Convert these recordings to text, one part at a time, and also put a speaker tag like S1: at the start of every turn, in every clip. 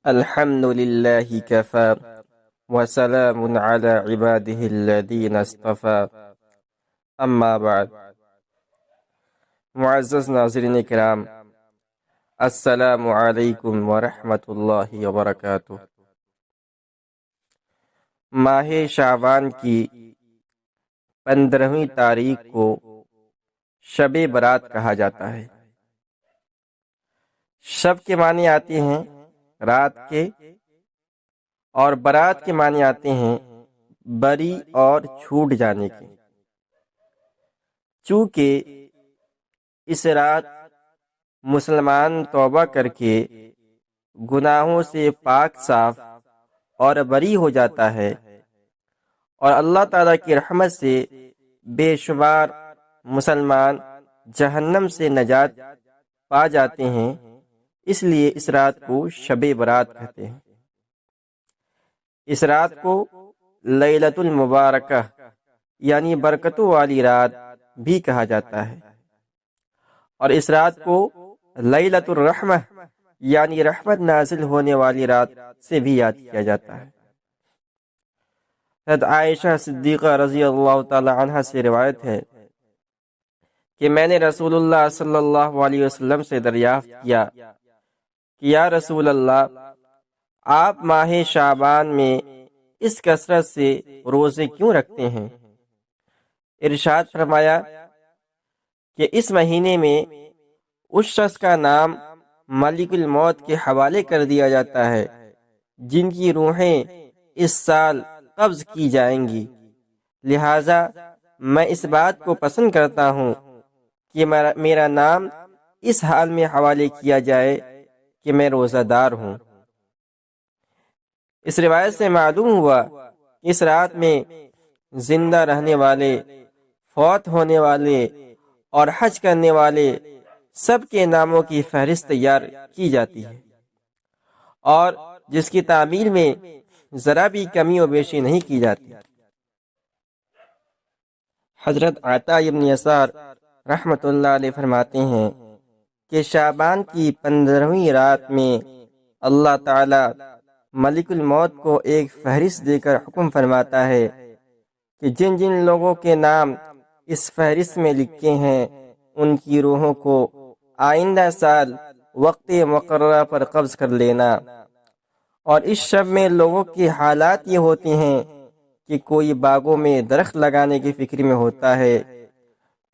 S1: الحمد لله كفى وسلام على عباده الذين اصطفى اما بعد۔ معزز ناظرین کرام، السلام علیکم ورحمۃ اللہ وبرکاتہ۔ ماہ شعبان کی 15ویں تاریخ کو شب برات کہا جاتا ہے۔ شب کے معنی آتے ہیں رات کے، اور برات کے معنی آتے ہیں بری اور چھوٹ جانے کے۔ چونکہ اس رات مسلمان توبہ کر کے گناہوں سے پاک صاف اور بری ہو جاتا ہے، اور اللہ تعالیٰ کی رحمت سے بے شمار مسلمان جہنم سے نجات پا جاتے ہیں، اس لیے اس رات کو شب برات کہتے ہیں۔ اس رات کو لیلۃ المبارکہ یعنی برکتوں والی رات بھی کہا جاتا ہے، اور اس رات کو لیلۃ الرحمہ یعنی رحمت نازل ہونے والی رات سے بھی یاد کیا جاتا ہے۔ حضرت عائشہ صدیقہ رضی اللہ تعالی عنہ سے روایت ہے کہ میں نے رسول اللہ صلی اللہ علیہ وسلم سے دریافت کیا کہ یا رسول اللہ، آپ ماہ شعبان میں اس کثرت سے روزے کیوں رکھتے ہیں؟ ارشاد فرمایا کہ اس مہینے میں اس شخص کا نام ملک الموت کے حوالے کر دیا جاتا ہے جن کی روحیں اس سال قبض کی جائیں گی، لہذا میں اس بات کو پسند کرتا ہوں کہ میرا نام اس حال میں حوالے کیا جائے کہ میں روزہ دار ہوں۔ اس روایت سے معلوم ہوا کہ اس رات میں زندہ رہنے والے، فوت ہونے والے اور حج کرنے والے سب کے ناموں کی فہرست تیار کی جاتی ہے، اور جس کی تعمیل میں ذرا بھی کمی و بیشی نہیں کی جاتی۔ حضرت عطا ابن یسار رحمۃ اللہ علیہ فرماتے ہیں کہ شعبان کی 15ویں رات میں اللہ تعالی ملک الموت کو ایک فہرست دے کر حکم فرماتا ہے کہ جن جن لوگوں کے نام اس فہرست میں لکھے ہیں ان کی روحوں کو آئندہ سال وقت مقررہ پر قبض کر لینا۔ اور اس شب میں لوگوں کے حالات یہ ہوتے ہیں کہ کوئی باغوں میں درخت لگانے کی فکر میں ہوتا ہے،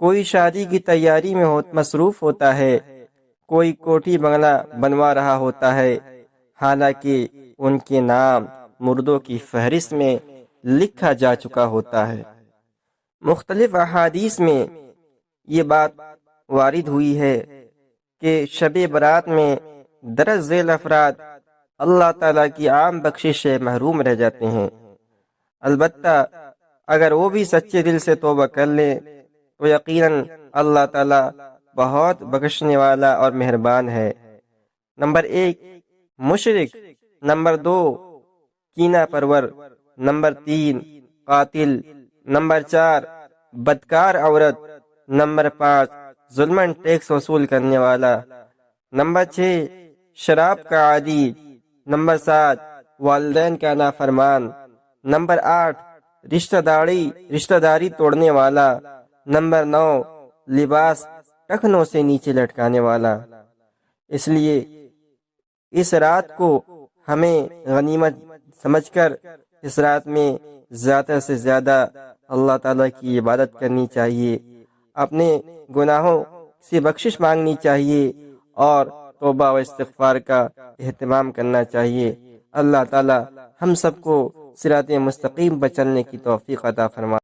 S1: کوئی شادی کی تیاری میں مصروف ہوتا ہے، کوئی کوٹھی بنگلہ بنوا رہا ہوتا ہے، حالانکہ ان کے نام مردوں کی فہرست میں لکھا جا چکا ہوتا ہے۔ مختلف احادیث میں یہ بات وارد ہوئی ہے کہ شب برات میں درج ذیل افراد اللہ تعالیٰ کی عام بخشش سے محروم رہ جاتے ہیں، البتہ اگر وہ بھی سچے دل سے توبہ کر لیں تو یقیناً اللہ تعالیٰ بہت بخشنے والا اور مہربان ہے۔ نمبر 1 مشرک، نمبر 2 کینہ پرور، نمبر 3 قاتل، نمبر 4 بدکار عورت، نمبر 5 ظلماً ٹیکس وصول کرنے والا، نمبر 6 شراب کا عادی، نمبر 7 والدین کا نافرمان، نمبر 8 رشتہ داری توڑنے والا، نمبر 9 لباس ٹخنوں سے نیچے لٹکانے والا۔ اس لیے اس رات کو ہمیں غنیمت سمجھ کر اس رات میں زیادہ سے زیادہ اللہ تعالیٰ کی عبادت کرنی چاہیے، اپنے گناہوں سے بخشش مانگنی چاہیے، اور توبہ و استغفار کا اہتمام کرنا چاہیے۔ اللہ تعالیٰ ہم سب کو صراط مستقیم پر چلنے کی توفیق عطا فرمائے۔